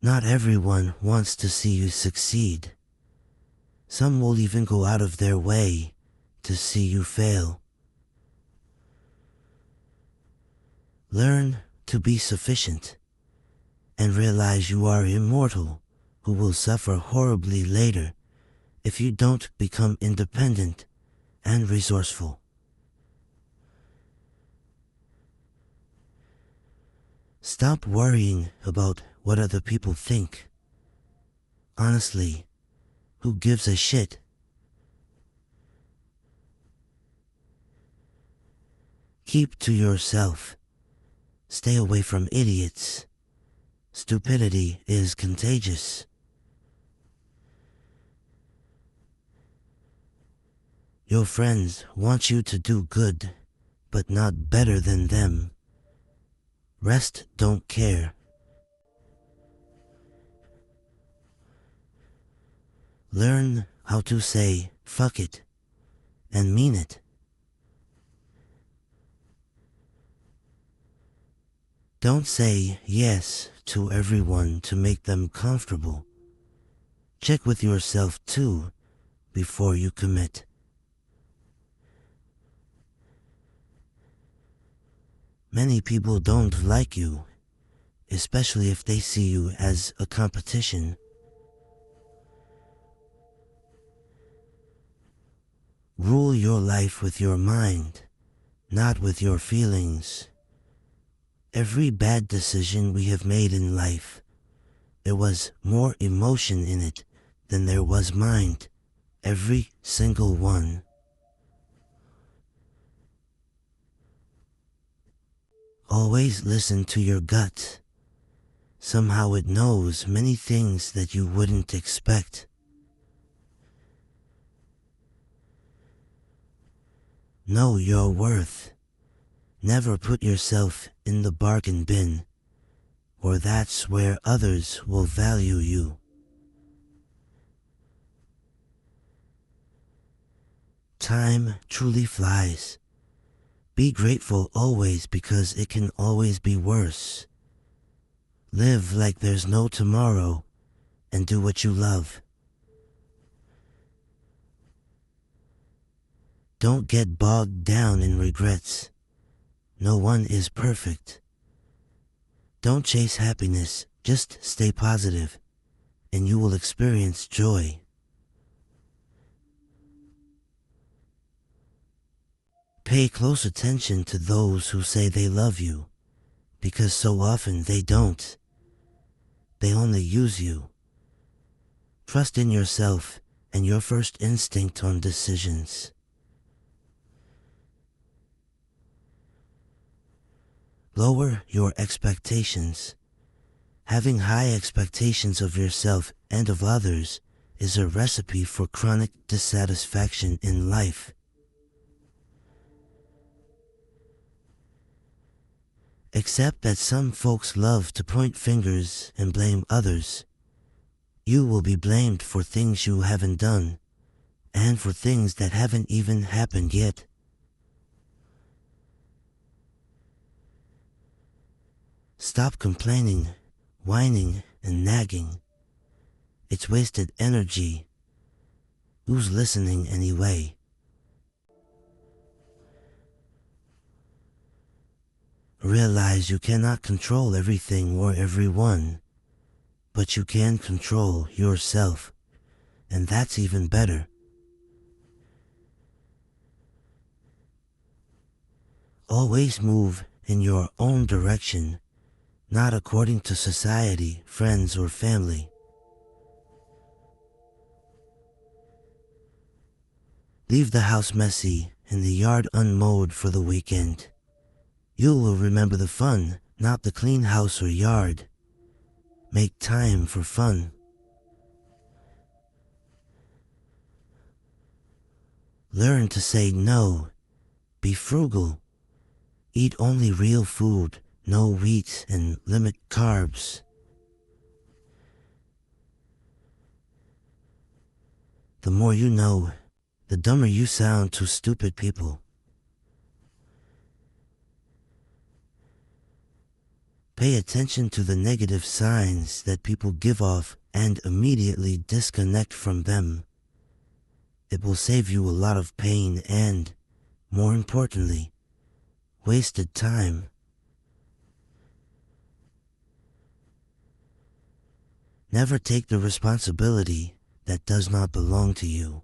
Not everyone wants to see you succeed. Some will even go out of their way to see you fail. Learn to be sufficient and realize you are immortal, who will suffer horribly later if you don't become independent and resourceful. Stop worrying about what other people think. Honestly, who gives a shit? Keep to yourself. Stay away from idiots. Stupidity is contagious. Your friends want you to do good, but not better than them. Rest don't care. Learn how to say fuck it and mean it. Don't say yes to everyone to make them comfortable. Check with yourself too before you commit. Many people don't like you, especially if they see you as a competition. Rule your life with your mind, not with your feelings. Every bad decision we have made in life, there was more emotion in it than there was mind. Every single one. Always listen to your gut. Somehow it knows many things that you wouldn't expect. Know your worth. Never put yourself in the bargain bin, or that's where others will value you. Time truly flies. Be grateful always because it can always be worse. Live like there's no tomorrow and do what you love. Don't get bogged down in regrets. No one is perfect. Don't chase happiness, just stay positive, and you will experience joy. Pay close attention to those who say they love you, because so often they don't. They only use you. Trust in yourself and your first instinct on decisions. Lower your expectations. Having high expectations of yourself and of others is a recipe for chronic dissatisfaction in life. Accept that some folks love to point fingers and blame others. You will be blamed for things you haven't done, and for things that haven't even happened yet. Stop complaining, whining, and nagging. It's wasted energy. Who's listening anyway? Realize you cannot control everything or everyone, but you can control yourself, and that's even better. Always move in your own direction, not according to society, friends, or family. Leave the house messy and the yard unmowed for the weekend. You will remember the fun, not the clean house or yard. Make time for fun. Learn to say no. Be frugal. Eat only real food, no wheat, and limit carbs. The more you know, the dumber you sound to stupid people. Pay attention to the negative signs that people give off and immediately disconnect from them. It will save you a lot of pain and, more importantly, wasted time. Never take the responsibility that does not belong to you.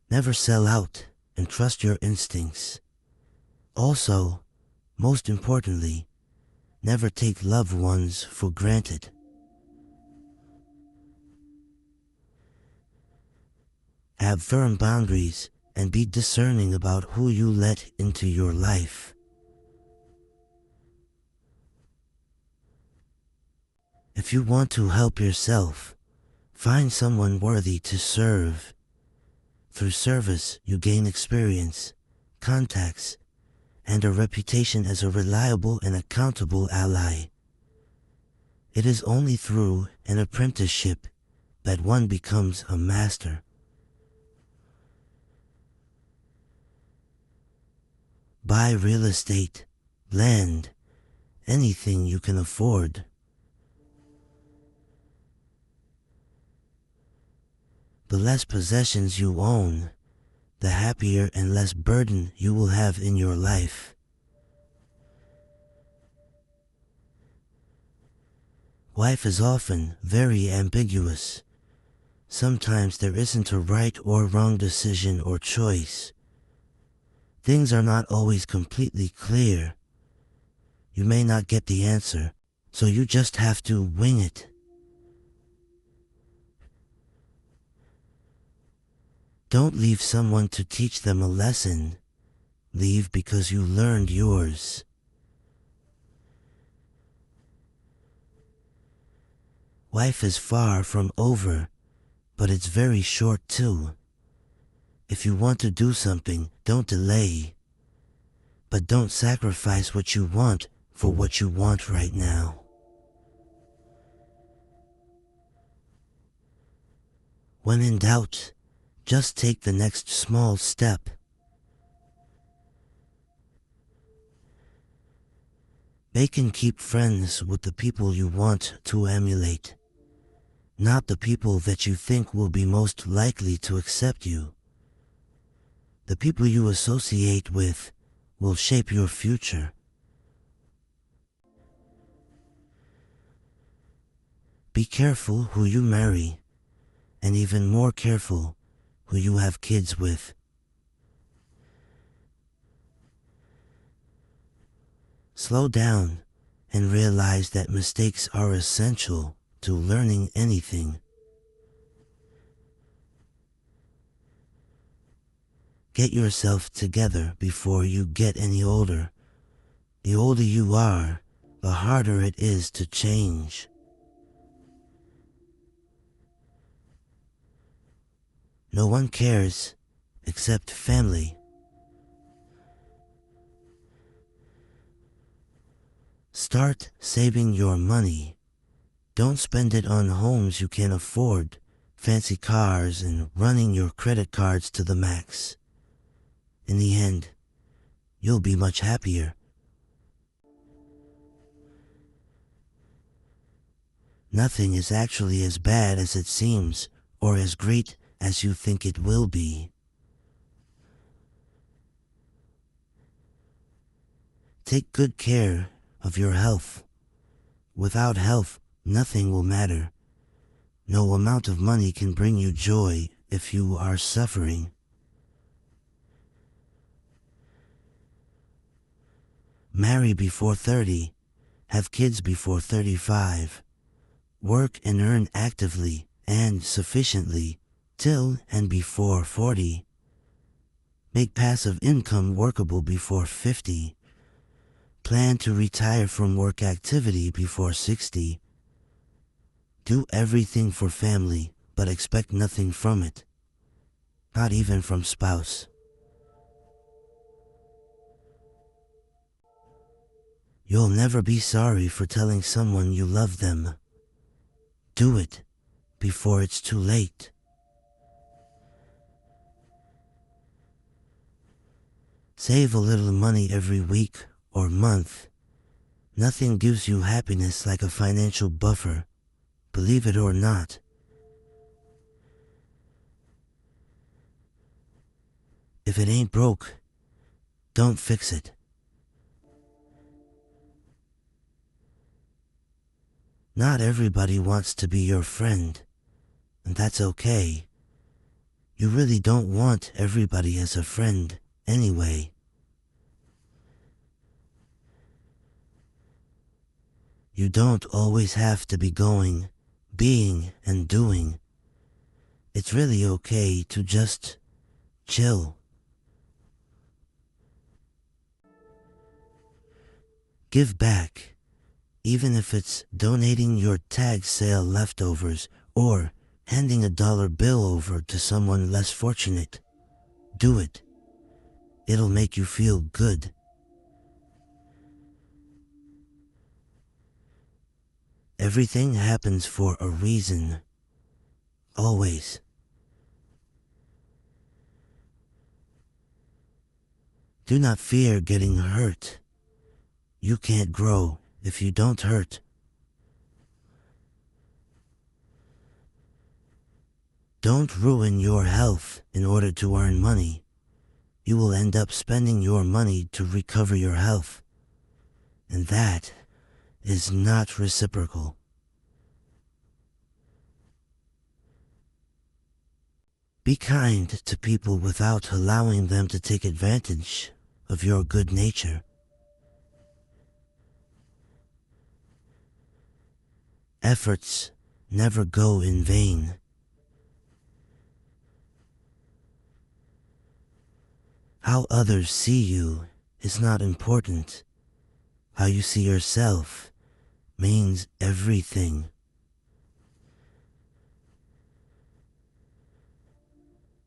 Never sell out and trust your instincts. Also, most importantly, never take loved ones for granted. Have firm boundaries and be discerning about who you let into your life. If you want to help yourself, find someone worthy to serve. Through service, you gain experience, contacts, and a reputation as a reliable and accountable ally. It is only through an apprenticeship that one becomes a master. Buy real estate, land, anything you can afford. The less possessions you own, the happier and less burden you will have in your life. Life is often very ambiguous. Sometimes there isn't a right or wrong decision or choice. Things are not always completely clear. You may not get the answer, so you just have to wing it. Don't leave someone to teach them a lesson. Leave because you learned yours. Life is far from over, but it's very short too. If you want to do something, don't delay. But don't sacrifice what you want for what you want right now. When in doubt, just take the next small step. Make and keep friends with the people you want to emulate, not the people that you think will be most likely to accept you. The people you associate with will shape your future. Be careful who you marry, and even more careful who you have kids with. Slow down and realize that mistakes are essential to learning anything. Get yourself together before you get any older. The older you are, the harder it is to change. No one cares except family. Start saving your money. Don't spend it on homes you can't afford, fancy cars, and running your credit cards to the max. In the end, you'll be much happier. Nothing is actually as bad as it seems, or as great as you think it will be. Take good care of your health. Without health, nothing will matter. No amount of money can bring you joy if you are suffering. Marry before 30, have kids before 35. Work and earn actively and sufficiently till and before 40. Make passive income workable before 50. Plan to retire from work activity before 60. Do everything for family, but expect nothing from it. Not even from spouse. You'll never be sorry for telling someone you love them. Do it before it's too late. Save a little money every week or month. Nothing gives you happiness like a financial buffer, believe it or not. If it ain't broke, don't fix it. Not everybody wants to be your friend, and that's okay. You really don't want everybody as a friend anyway. You don't always have to be going, being, and doing. It's really okay to just chill. Give back, even if it's donating your tag sale leftovers or handing a dollar bill over to someone less fortunate. Do it. It'll make you feel good. Everything happens for a reason. Always. Do not fear getting hurt. You can't grow if you don't hurt. Don't ruin your health in order to earn money. You will end up spending your money to recover your health. And that is not reciprocal. Be kind to people without allowing them to take advantage of your good nature. Efforts never go in vain. How others see you is not important. How you see yourself means everything.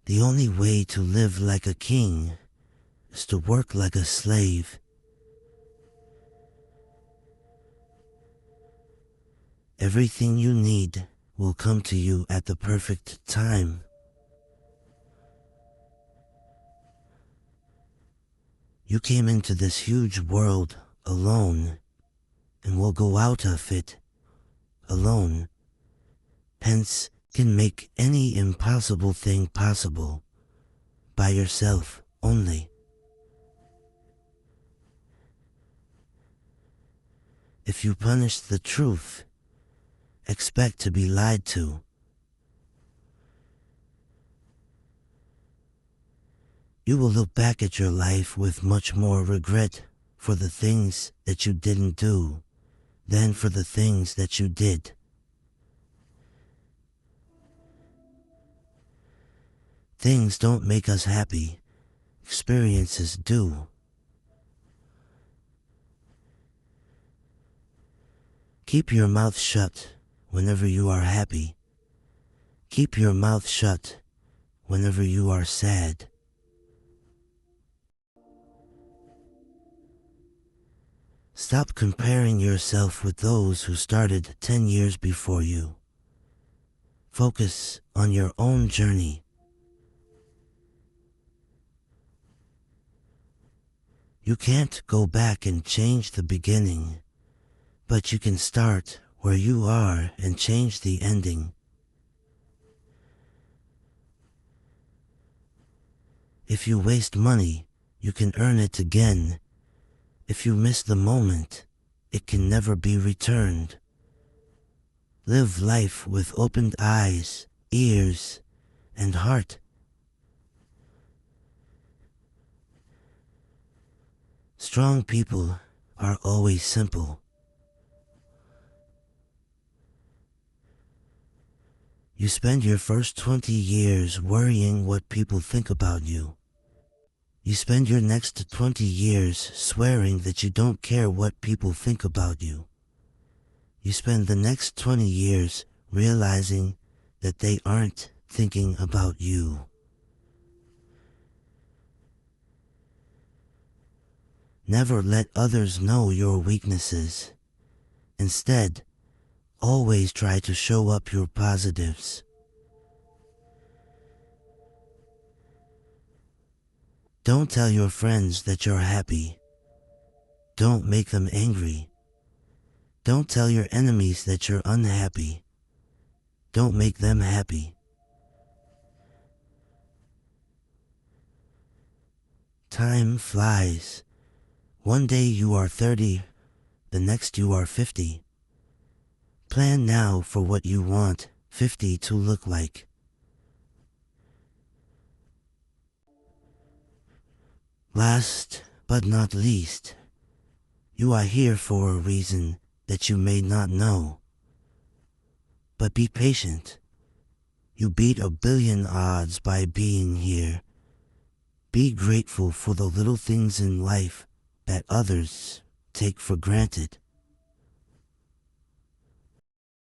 The only way to live like a king is to work like a slave. Everything you need will come to you at the perfect time. You came into this huge world alone and will go out of it alone. Hence, can make any impossible thing possible by yourself only. If you punish the truth, expect to be lied to. You will look back at your life with much more regret for the things that you didn't do than for the things that you did. Things don't make us happy. Experiences do. Keep your mouth shut whenever you are happy. Keep your mouth shut whenever you are sad. Stop comparing yourself with those who started 10 years before you. Focus on your own journey. You can't go back and change the beginning, but you can start where you are and change the ending. If you waste money, you can earn it again. If you miss the moment, it can never be returned. Live life with opened eyes, ears, and heart. Strong people are always simple. You spend your first 20 years worrying what people think about you. You spend your next 20 years swearing that you don't care what people think about you. You spend the next 20 years realizing that they aren't thinking about you. Never let others know your weaknesses. Instead, always try to show up your positives. Don't tell your friends that you're happy. Don't make them angry. Don't tell your enemies that you're unhappy. Don't make them happy. Time flies. One day you are 30, the next you are 50. Plan now for what you want 50 to look like. Last but not least, you are here for a reason that you may not know. But be patient. You beat 1,000,000,000 odds by being here. Be grateful for the little things in life that others take for granted.